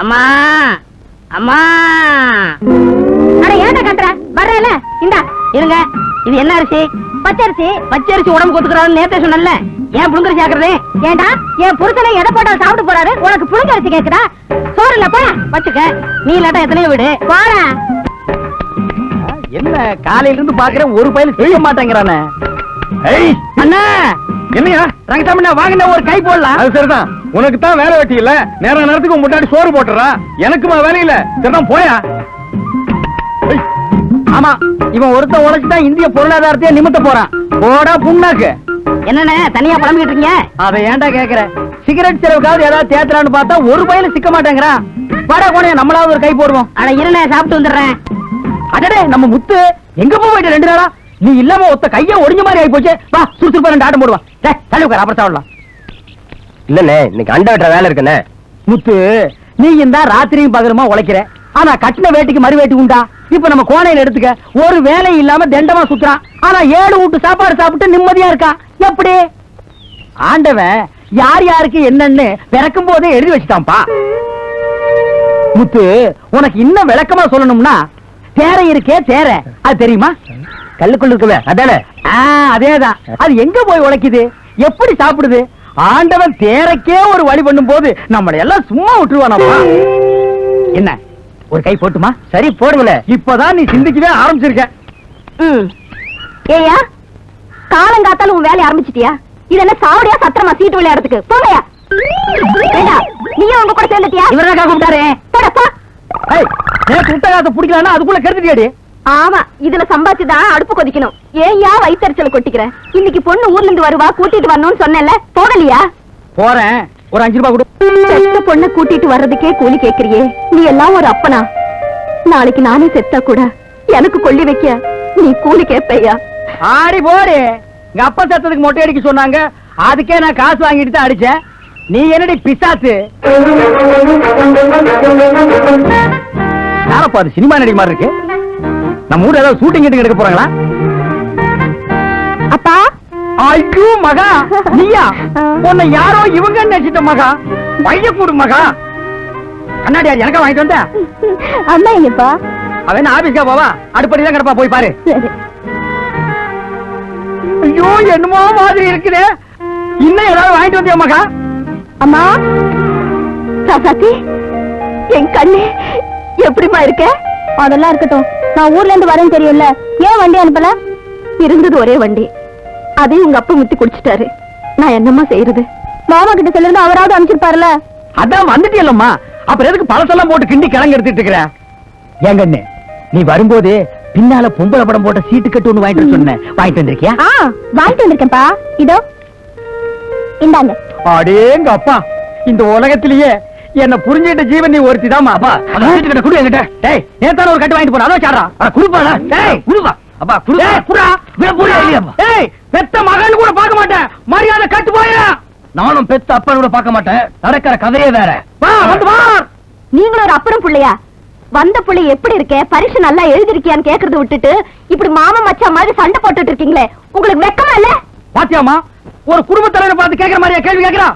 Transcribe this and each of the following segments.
அம்மா அம்மா அட ஏன்டா கத்துற? வர்றல இந்தா இருங்க. இது என்ன அரிசி? பச்சரிசி. பச்சரிசி உடம்பு கொத்துக்கிறான்னு நேத்தே சொன்னல. ஏன் புழுங்கரிசி ஆக்குறது? ஏண்டா என் புருஷனை எதை போட்டாலும் சாப்பிட்டு போறாரு, உனக்கு புழுங்கரிசி கேக்குதா? சோறு இல்ல போயா வச்சுக்க. நீ இல்லாட்டா எத்தனையோ வீடு போற. என்ன காலையில இருந்து பாக்குறேன், ஒரு பையில செய்ய மாட்டேங்கிறானே. அண்ணா என்னையா ரங்கசாமி வாங்கின ஒரு கை போடலாம். அது சரிதான், உனக்கு தான் வேலை வெட்டி இல்ல, நேரத்துக்கு முன்னாடி சோறு போட்டுறா, எனக்குமா வேலை இல்ல. சரிதான் போயா. ஆமா, இவன் ஒருத்த உழைச்சுதான் இந்திய பொருளாதாரத்தையே நிமித்த போறான். போடா புண்ணாக்கு. என்னண்ணே தனியா புலம்பிட்டு இருக்கீங்க? அதை ஏன்டா கேக்குற? சிகரெட் செலவுக்காவது ஏதாவது தேத்துறான்னு பார்த்தா ஒரு பையில சிக்க மாட்டேங்கிறான். வாடா கோணைய நம்மளாவது ஒரு கை போடுவோம். அட இருண்ணே சாப்பிட்டு வந்துடுறேன். அடடே நம்ம முத்து எங்க போயிட்டு 2 நாளா? நீ இல்லாம ஒத்த கைய ஒடிஞ்ச மாதிரி ஆகி போச்சு. வா சுறுசுறுப்பா 2 ஆட்டம் போடுவான். தள்ளி உட்கார், அப்புறம் சாப்பிடலாம். இல்லண்ணே, இன்னைக்கு அண்டை வெட்டுற வேலை இருக்குண்ணே. முத்து நீ இந்த ராத்திரியும் பகலுமா உழைக்கிற, ஆனா கட்டின வேட்டிக்கு மறு வேட்டி உண்டா? இப்ப நம்ம கோணையில எடுத்துக்க, ஒரு வேலை இல்லாம தண்டமா சுத்துறான், ஆனா 7 வீட்டு சாப்பாடு சாப்பிட்டு நிம்மதியா இருக்கான். எப்படி? ஆண்டவன் யார் யாருக்கு என்னன்னு பிறக்கும் போதே எழுதி வச்சுட்டான்ப்பா. முத்து உனக்கு இன்னும் விளக்கமா சொல்லணும்னா, தேரை இருக்கே தேரை, அது தெரியுமா? கல்லுக்குள்ள இருக்குவே அதானே? அதேதான். அது எங்க போய் உழைக்குது, எப்படி சாப்பிடுது? ஆண்டவன் தேரைக்கே ஒரு வழி பண்ணும் போது நம்மளை எல்லாம் சும்மா விட்டுருவானப்பா. என்ன ஒரு கை போட்டுமா? சரி போடுங்களே. இப்பதான் நீ சிந்திக்கவே ஆரம்பிச்சிருக்க. ஏயா காலங்காத்தாலும் உன் வேலையை ஆரம்பிச்சிட்டியா? இது என்ன சாவடியா சத்திரமா சீட்டு விளையாடுறதுக்கு? போங்கயா. நீயும் உங்க கூட சேர்ந்துட்டியா? இவரா கூப்பிட்டாரு. நேற்று விட்ட காசை பிடிக்கலன்னா அதுக்குள்ள கருத்துட்டியாடி. ஆமா, இதுல சம்பாதிச்சுதான் அடுப்பு கொதிக்கணும். ஏயா வயிற்றுச்சல் கொட்டிக்கிற? இன்னைக்கு பொண்ணு ஊர்ல இருந்து வருவா, கூட்டிட்டு வரணும்னு சொன்னேன்ல, போகலையா? போறேன், ஒரு 5 ரூபாய் கொடு. செத்த பொண்ணு கூட்டிட்டு வர்றதுக்கே கூலி கேக்குறியே, நீ எல்லாம் ஒரு அப்பனா? நாளைக்கு நானே செத்தா கூட எனக்கு கொள்ளி வைக்க நீ கூலி கேப்பையா? ஆடி போடு. எங்க அப்பா செத்ததுக்கு மொட்டை அடிக்க சொன்னாங்க, அதுக்கே நான் காசு வாங்கிட்டு தான் அடிச்சேன். நீ என்னடி பிசாசு? யாரப்பா அது? சினிமா நடிகை மாதிரி இருக்கு. நம்ம ஊர்ல ஏதாவது ஷூட்டிங் எடுக்க போறாங்களா? அப்பா ஐயோ மகா, நீயா? உன்னை யாரோ இவங்க நினைச்சிட்ட மகா. பைய கூடு மகா. கண்ணாடி எனக்கா வாங்கிட்டு வந்த? அண்ணா எங்கப்பா? அவன் ஆபீஸ்க்கா போவா, அடுப்படி தான் கிடப்பா, போய் பாரு. ஐயோ என்னமோ மாதிரி இருக்குதே. இன்னும் ஏதாவது வாங்கிட்டு வந்தியா மகா? அம்மா சாசாத்தி, என் கண்ணு எப்படிமா இருக்க? அதெல்லாம் இருக்கட்டும், நான் ஊர்ல இருந்து வரேன்னு தெரியும்ல, ஏன் வண்டி அனுப்பல? இருந்தது ஒரே வண்டி, அதையும் உங்க அப்பா முத்தி குடிச்சிட்டாரு. நான் என்னம்மா செய்யறது? மாமா கிட்ட சொல்லிருந்து அவராவது அனுப்பிச்சிருப்பாருல. அதான் வந்துட்டியல்லம்மா, அப்புறம் எதுக்கு பழசெல்லாம் போட்டு கிண்டி கிளங்க எடுத்துட்டு இருக்கிற? ஏங்கண்ணே, நீ வரும்போது பின்னால பொம்பளை படம் போட்ட சீட்டு கட்டு ஒண்ணு வாங்கிட்டு சொன்ன, வாங்கிட்டு வந்திருக்கியா? வாங்கிட்டு வந்திருக்கேன்ப்பா, இதோ இந்தாங்க. அடேங்க அப்பா, இந்த உலகத்திலேயே என்ன புரிஞ்சிட்ட ஜீவன் நீ ஒருத்திதாமா. அப்பா சீட்டு கட்ட குடு என்கிட்ட. டேய் நேத்தான ஒரு கட்டு வாங்கிட்டு போற, அதோ சாடுறா. குடுப்பாடா. டேய் குடுப்பா. அப்பா குடு. குடுடா. விட இல்லையாப்பா. டேய் பெத்த மகன் கூட பார்க்க மாட்டேன், மரியாதை கட்டு போயிடா. நானும் பெத்த அப்பன் கூட பார்க்க மாட்டேன், நடக்கிற கதையே வேற. வா வந்து வா. நீங்களும் ஒரு அப்புறம் பிள்ளையா? வந்த பிள்ளை எப்படி இருக்க, பரிசு நல்லா எழுதிருக்கியான்னு கேக்குறத விட்டுட்டு இப்படி மாமா மச்சா மாதிரி சண்டை போட்டுட்டு இருக்கீங்களே, உங்களுக்கு வெக்கமா இல்ல? பாத்தியாமா, ஒரு குடும்ப தலைவரை பார்த்து கேட்கிற மாதிரியா கேள்வி கேட்கிறா?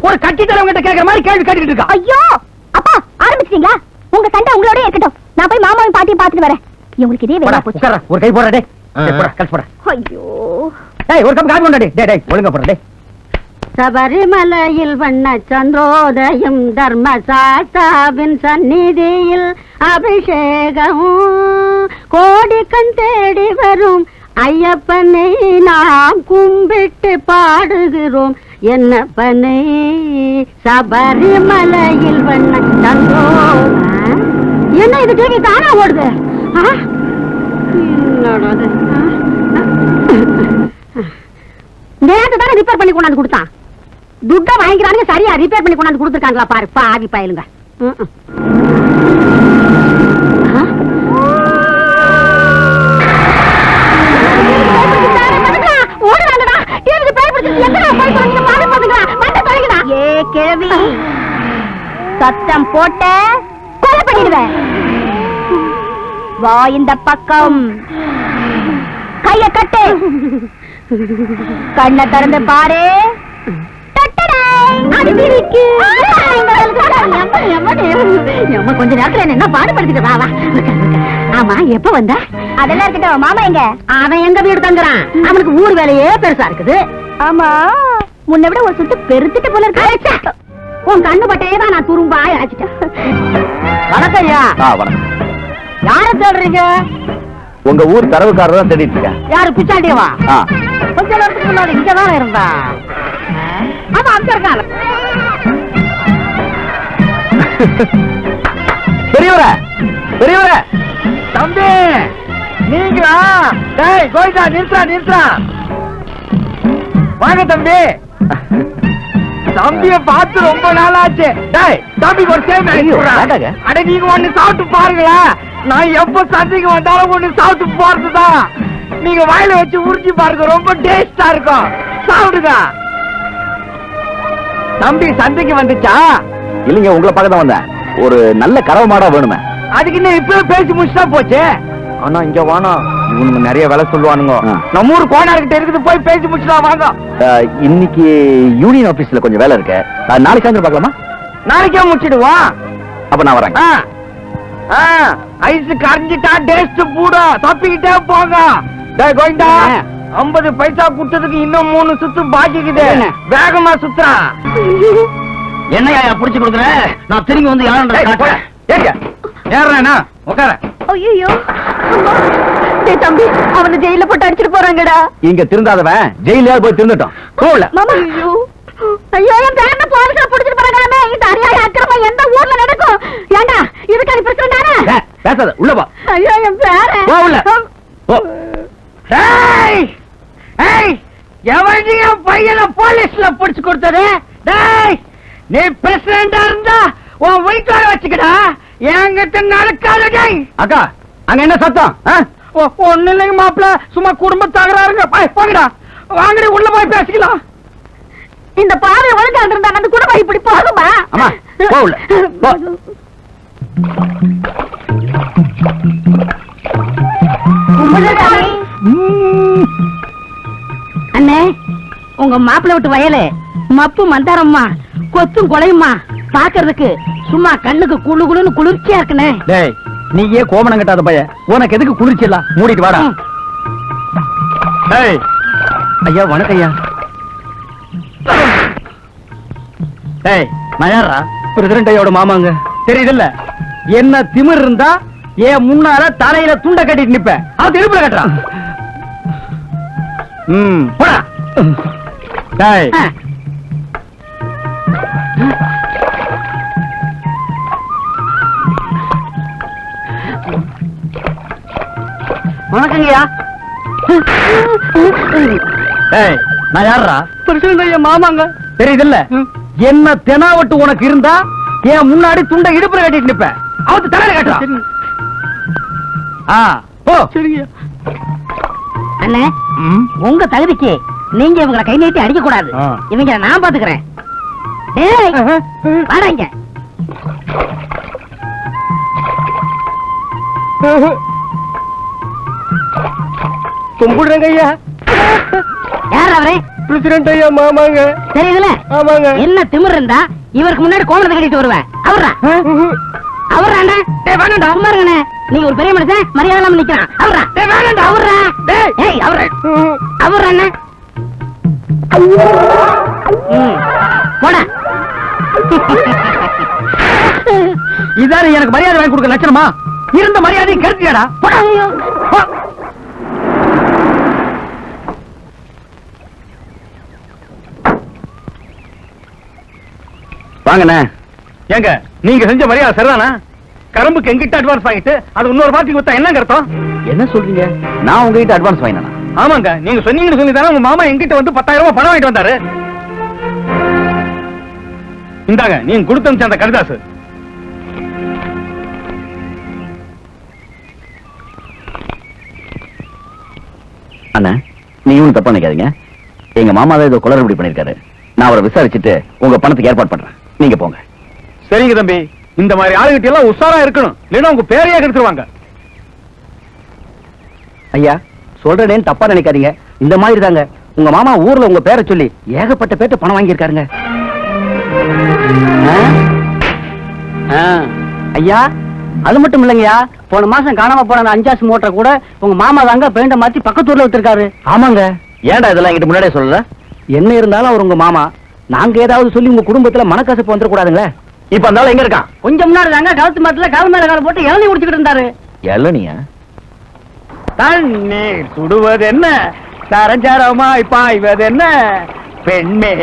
ஒரு கட்சி தலைவங்க கிட்ட கேட்கிற மாதிரி கேள்வி கேட்டுட்டு இருக்கா. ஐயோ அப்பா, ஆரம்பிச்சிட்டீங்களா? உங்க சண்டை உங்களோட இருக்கட்டும், நான் போய் மாமாவையும் பாட்டியும் பாத்துட்டு வரேன். உங்களுக்கு இதே வேலை போச்சு. ஒரு கை போடுற. டேய் போடா, கழிச்சு போடா. ஐயோ டேய் ஒரு கப் காபி கொண்டாடி. டேய் ஒழுங்கா போடுற. டேய் சபரிமலையில் வண்ண சந்திரோதயம், தர்மசாஸ்தாவின் சந்நிதியில் அபிஷேகம், கோடி கண் தேடி வரும் ஐயப்பனை நாம் கும்பிட்டு பாடுகிறோம், என்னப்பனை சபரிமலையில் வண்ண சந்திரோதயம். என்ன இது டிவி தானா ஓடுது? நேற்று தானே ரிப்பேர் பண்ணி கொண்டாந்து கொடுத்தான், துட்டை வாங்கிக்கிறானுங்க, சரியா ரிப்பேர் பண்ணி கொண்டாந்து கொடுத்துருக்காங்களா பாரு, பாவி பயலுங்க. சத்தம் போட்ட கொலை பண்ணிடுவேன். வா இந்த பக்கம், கைய கட்டு, கண்ணை திறந்து பாரு. கொஞ்ச நேரத்துல என்ன பாடுபடுத்திட்டு வா. ஆமா, எப்ப வந்த? அதெல்லாம் இருக்கட்டும், மாமா எங்க? அவன் எங்க வீடு தங்குறான். அவனுக்கு ஊர் வேலையே பெருசா இருக்குது. ஆமா, முன்ன விட ஒரு சுட்டு பெருத்துட்டு போல இருக்கு. உன் கண்ணு பட்டையே தான் நான் துரும்பா அழைச்சிட்டேன். வணக்கம் ஐயா. வணக்கம். யார தேடுறீங்க? உங்க ஊர் தரவுக்காரர் தான் தேடிட்டு இருக்கேன். யாரு, பிச்சாண்டியவா? ஆ. கொஞ்ச நேரத்துக்கு முன்னாடி இங்கதான் இருந்தா. ஆமா, அங்க இருக்காங்க. பெரியவரே, பெரியவரே, தம்பி நீங்களா? டேய் கோயிதா, நிறுத்தா. வாங்க தம்பி. தம்பிய பார்த்து ரொம்ப நாள் ஆச்சு. டேய் தம்பிக்கு ஒரு சேவை ஐயோ, வேண்டாங்க. அட நீங்க ஒண்ணு சாப்பிட்டு பாருங்களா. நான் எப்ப சந்தைக்கு வந்தாலும் ஒண்ணு சாப்பிட்டு போறதுதான். நீங்க வாயில வச்சு உறிஞ்சி பாருங்க, ரொம்ப டேஸ்டா இருக்கும். சாப்பிடுங்க. தம்பி சந்தைக்கு வந்துச்சா? இல்லைங்க, உங்களை பார்க்க தான் வந்தேன். ஒரு நல்ல கறவை மாடா வேணுமே. அதுக்கு இன்னும் இப்பவே பேசி முடிச்சுட்டா போச்சு. ஆனா இங்க வானா இவனுங்க நிறைய வேலை சொல்லுவானுங்க. நம்ம ஊர் கோனார்கிட்ட இருக்குது, போய் பேசி முடிச்சுட்டா வாங்க. இன்னைக்கு யூனியன் ஆபீஸ்ல கொஞ்சம் வேலை இருக்கு. நாளைக்கு சாயந்தரம் பார்க்கலாமா? நாளைக்கே முடிச்சிடுவோம். அப்ப நான் வரேன். Ice கரைஞ்சிட்டா taste பூடும். தப்பிக்கிட்டே போங்க. டேய் கோயிண்டா, 50 பைசா குடுத்ததுக்கு இன்னும் 3 சுத்து பாக்கிக்குது. வேகமா சுத்துறா. என்னையா புடிச்சு கொடுக்குற? நான் திரும்பி வந்து ஏறா உட்கார. ஐயோ தம்பி, அவனை ஜெயில போட்டு அடிச்சிட்டு போறாங்கடா. இங்க திருந்தாதவன் ஜெயில போய் திருந்துட்டோம். போல மாமா, ஐயோ என் பேரனை போலீஸ்ல புடிச்சிட்டு போறாங்க. இந்த அநியாய அக்கிரமம் எந்த ஊர்ல நடக்கும்? ஏண்டா இதுக்கு அது பிரச்சனை தானே? பேசாத, உள்ள போ. ஐயோ என் பேரன். போ உள்ள. போ. எவன் என் பையனை போலீஸ்ல புடிச்சு கொடுத்தது? டேய், நீ பிரசிடண்டா இருந்தா உன் வீட்டோட வச்சுக்கடா. என்கிட்ட நடக்காத. டேய் அக்கா, அங்க என்ன சத்தம்? ஒண்ணு இல்லைங்க மாப்பிள்ள, சும்மா குடும்ப தகராறுங்க. போங்கடா, வாங்கடி உள்ள போய் பேசிக்கலாம். இந்த பாவை ஒழுங்கா இருந்தா அந்த குடும்பம் இப்படி போகுமா? அம்மா, போ உள்ள. போ. அண்ணே, உங்க மாப்பிள்ளை விட்டு வயலு மப்பு மந்தாரம்மா கொத்தும் கொலையுமா பாக்குறதுக்கு சும்மா கண்ணுக்கு குளு குளுன்னு குளிர்ச்சியா இருக்குனே. டேய், நீயே கோமணம் கட்டாத பைய, உனக்கு எதுக்கு குளிர்ச்சி இல்ல? மூடிட்டு வாடா. டேய் ஐயா, வணக்கம் ஐயா. டேய், நான் யாரா? பிரசிடண்ட் ஐயோட மாமாங்க. தெரியுதுல்ல? என்ன திமிர் இருந்தா ஏன் முன்னால தலையில துண்ட கட்டிட்டு நிப்ப? அது திருப்பி கட்டுறான். போடா. டேய் வணக்கங்கய்யா. டேய், நான் யாரா? பிரசிடண்ட் ஐயா மாமாங்க. தெரியுதுல்ல? என்ன தெனாவட்டு உனக்கு இருந்தா ஏன் முன்னாடி துண்டை இடுப்புல கட்டிட்டு நிப்ப? அவத்து தலையில கட்டுறான். போ. சரிங்க அண்ணே, உங்க தகுதிக்கு நீங்க இவங்களை கை நீட்டி அடிக்க கூடாது. ஆ. இவங்க நான் பாத்துக்கிறேன். டேய் வாடாங்க. கும்பிடுறேங்க ஐயா. யார் அவரே? பிரசிடண்ட் ஐயா மாமாங்க. தெரியுதுல? ஆமாங்க. என்ன திமிர் இருந்தா இவருக்கு முன்னாடி கோமணத்தை கட்டிட்டு வருவேன். அவரா அவரா அண்ணா? டேய் வேணாம்டா, சும்மா இருங்கண்ணே. நீங்க ஒரு பெரிய மனுஷன், மரியாதை இல்லாம நிக்கிறான். அவரா? டேய் வேணாம்டா. அவரா? டேய் அவரா? அவரா அண்ணா? போடா. இதாரு எனக்கு மரியாதை வாங்கி கொடுக்க லட்சணமா? இருந்த மரியாதையை கருத்தியாடா. போடா. போ. வாங்கண்ணே. ஏங்க, நீங்க செஞ்ச மரியாதை சரிதானா? கரும்புக்கு எங்கிட்ட அட்வான்ஸ் வாங்கிட்டு அது இன்னொரு பார்ட்டிக்கு கொடுத்தா என்ன அர்த்தம்? என்ன சொல்றீங்க? நான் உங்ககிட்ட அட்வான்ஸ் வாங்கினா? ஆமாங்க, நீங்க சொன்னீங்கன்னு சொல்லி தானே உங்க மாமா எங்கிட்ட வந்து 10,000 ரூபாய் பணம் வாங்கிட்டு வந்தாரு. இந்தாங்க, நீங்க கொடுத்த அந்த கடிதாசு. அண்ணா, நீ ஒன்னும் தப்பா நினைக்காதீங்க. எங்க மாமா தான் ஏதோ குளறுபடி பண்ணிருக்காரு. நான் அவரை விசாரிச்சுட்டு உங்க பணத்துக்கு ஏற்பாடு பண்றேன். நீங்க போங்க. சரிங்க தம்பி, இந்த மாதிரி ஆளுகிட்ட எல்லாம் உஷாரா இருக்கணும், இல்லைன்னா உங்க பேரையே கெடுத்துருவாங்க. ஐயா, சொல்றேன்னு தப்பா நினைக்காதீங்க. இந்த மாதிரி தாங்க உங்க மாமா ஊர்ல உங்க பேரை சொல்லி ஏகப்பட்ட பேர்ட்ட பணம் வாங்கியிருக்காருங்க. ஐயா அது மட்டும் இல்லைங்கய்யா, போன மாசம் காணாம போன அந்த 5 மோட்டரை கூட உங்க மாமா தாங்க பெயிண்ட மாத்தி பக்கத்தூர்ல வித்திருக்காரு. ஆமாங்க. ஏன்டா இதெல்லாம் என்கிட்ட முன்னாடியே சொல்லல? என்ன இருந்தாலும் அவர் உங்க மாமா. நாங்க ஏதாவது சொல்லி உங்க குடும்பத்துல மனக்கசப்பு வந்துடக்கூடாதுங்களே. இப்ப அந்த ஆளு எங்க இருக்கான்? கொஞ்சம் முன்னாடி தாங்க கழுத்து மரத்துல கால் மேல கால் போட்டு இளநீ குடிச்சுக்கிட்டு இருந்தாரு. எல்லனியா? தண்ணீர் சுடுவது என்ன, சரஞ்சரமாய் பாய்வது என்ன, பெண்மே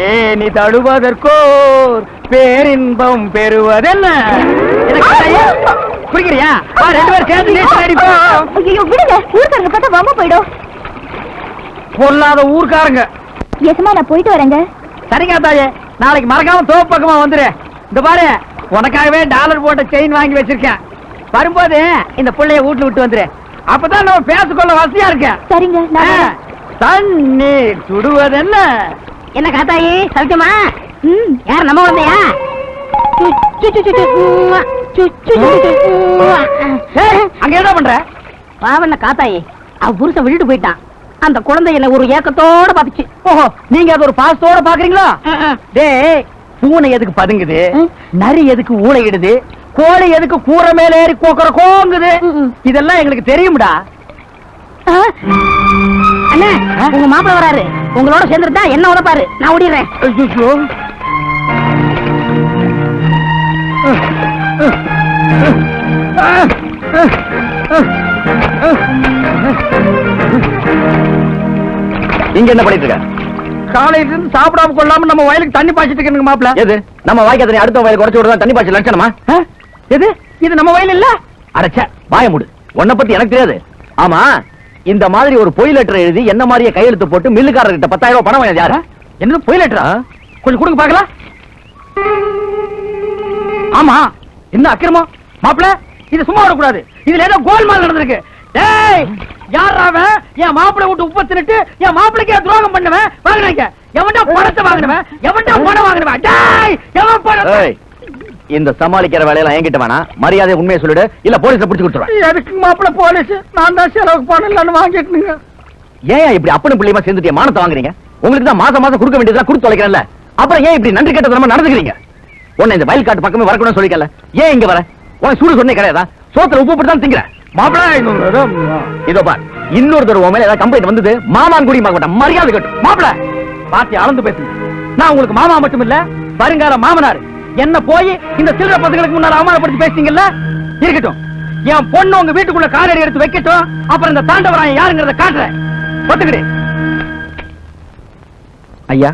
நீ தடுவதற்கோர் பேரின்பம் பெறுவதென்ன. குடிக்கிறியா? வா, 2 பேரும் சேர்ந்து நீச்சல் அடிப்போம். ஐயோ விடுங்க, ஊருக்காரங்க பார்த்தா வம்ப போயிடும். பொல்லாத ஊர்க்காரங்க. எசமா நான் போயிட்டு வரேங்க. சரிங்க தாயே, நாளைக்கு மறக்காம தோப்பு பக்கமா வந்துரு. இந்த பாரு, உனக்காகவே டாலர் போட்ட செயின் வாங்கி வச்சிருக்கேன். வரும்போது இந்த புள்ளைய வீட்டுல விட்டு வந்துரு. அப்பதான் நம்ம பேசிக்கொள்ள வசதியா இருக்க. சரிங்க நான் வரேன். தண்ணீர் சுடுவது என்ன. என்ன காத்தாயி சவிக்கமா? யார் நம்ம வந்தையா? அங்க என்ன பண்ற? பாவண்ண காத்தாயி, அவ புருஷன் விட்டுட்டு போயிட்டான். அந்த குழந்தை என்ன ஒரு ஏக்கத்தோட பாத்துச்சு. ஓஹோ, நீங்க அது ஒரு பாசத்தோட பாக்குறீங்களா? டேய், பூனை எதுக்கு பதுங்குது, நரி எதுக்கு ஊளையிடுது, கோழி எதுக்கு கூரை மேல ஏறி கோங்குது, இதெல்லாம் எங்களுக்கு தெரியும்டா. அண்ணே, உங்க மாப்பிள்ள வராரு. உங்களோட சேர்ந்துட்டா என்ன உதப்பாரு. நான் ஓடிடுறேன். ஐயோ, இங்க என்ன பண்ணிட்டு இருக்க? காலையில இருந்து சாப்பிடாம கொள்ளாம நம்ம வயலுக்கு தண்ணி பாய்ச்சிட்டு இருக்கேன் மாப்பிள்ள. எது நம்ம வாய்க்கா தண்ணி அடுத்த வயலுக்கு குறைச்சு விடுறதா தண்ணி பாய்ச்சல் லட்சணமா? எது இது நம்ம வயல் இல்ல? அடச்சே, வாய மூடு. உன்னை பத்தி எனக்கு தெரியாது. ஆமா, இந்த மாதிரி ஒரு பொய் லெட்டர் எழுதி என்ன மாதிரியே கையெழுத்து போட்டு மில்லுக்காரர்கிட்ட 10,000 ரூபாய் பணம் வாங்கியது யாரு? என்னது பொய் லெட்டரா? கொஞ்சம் கொடுங்க பாக்கலாம். ஆமா, என்ன அக்கிரமம் மாப்பிள்ள? இது சும்மா வரக்கூடாது. இதுல ஏதோ கோல்மால் நடந்திருக்கு. டேய், யாரா அவன்? என் மாப்பிள்ளை விட்டு உப்பு தின்னுட்டு என் மாப்பிள்ளைக்கு துரோகம் பண்ணுவேன். வாங்கினாங்க. எவன்டா பணத்தை வாங்கினவன்? எவன்டா பணம் வாங்கினவன்? டேய், எவன் பணத்தை? ஏய், இந்த சமாளிக்கிற வேலையெல்லாம் என்கிட்ட வேணா. மரியாதை உண்மையை சொல்லிடு, இல்ல போலீஸை பிடிச்சு கொடுத்துருவேன். எதுக்கு மாப்பிள்ள போலீஸ்? நான் தான் செலவுக்கு பணம் இல்லன்னு வாங்கிட்டுங்க. ஏன் இப்படி அப்பனும் பிள்ளையுமா சேர்ந்துட்டு மானத்தை வாங்குறீங்க? உங்களுக்கு தான் மாசம் மாசம் கொடுக்க வேண்டியதெல்லாம் கொடுத்து தொலைக்கிறேன்ல, அப்புறம் ஏன் இப்படி நன்றி கெட்டதனமா நடந்துக்கிறீங்க? உன்னை இந்த வயல் காட்டு பக்கமே வரக்கூடாதுன்னு சொல்லிக்கல. ஏன் இங்க வர? உனக்கு சூடு சொன்னே கிடையாதா? சோத்துல உப்பு போட்டு தான் திங்கிற. மாப்பிள்ள, இதோ பார், இன்னொரு தடவை உன் மேல ஏதாவது கம்ப்ளைண்ட் வந்தது மாமான் குடி மாட்டேன். மரியாதை கட்டும். மாப்பிள்ள, பாத்தி அளந்து பேசுங்க. நான் உங்களுக்கு மாமா மட்டும் இல்ல, வருங்கால மாமனார். என்ன போய் இந்த சில்லற பசங்களுக்கு முன்னால அவமானப்படுத்தி பேசுறீங்கல்ல? இருக்கட்டும், என் பொண்ணு உங்க வீட்டுக்குள்ள காலடி எடுத்து வைக்கட்டும். அப்புறம் இந்த தாண்டவராயன் யாருங்கிறத காட்டுறேன். ஒத்துக்கிடு. ஐயா,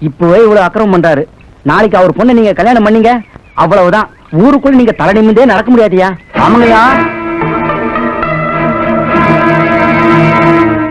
இப்பவே இவ்வளவு அக்கிரமம் பண்றாரு. நாளைக்கு அவர் பொண்ணு நீங்க கல்யாணம் பண்ணீங்க, அவ்வளவுதான். ஊருக்குள்ள நீங்க தலை நிமிந்தே நடக்க முடியாதியா? ஆமாங்கய்யா.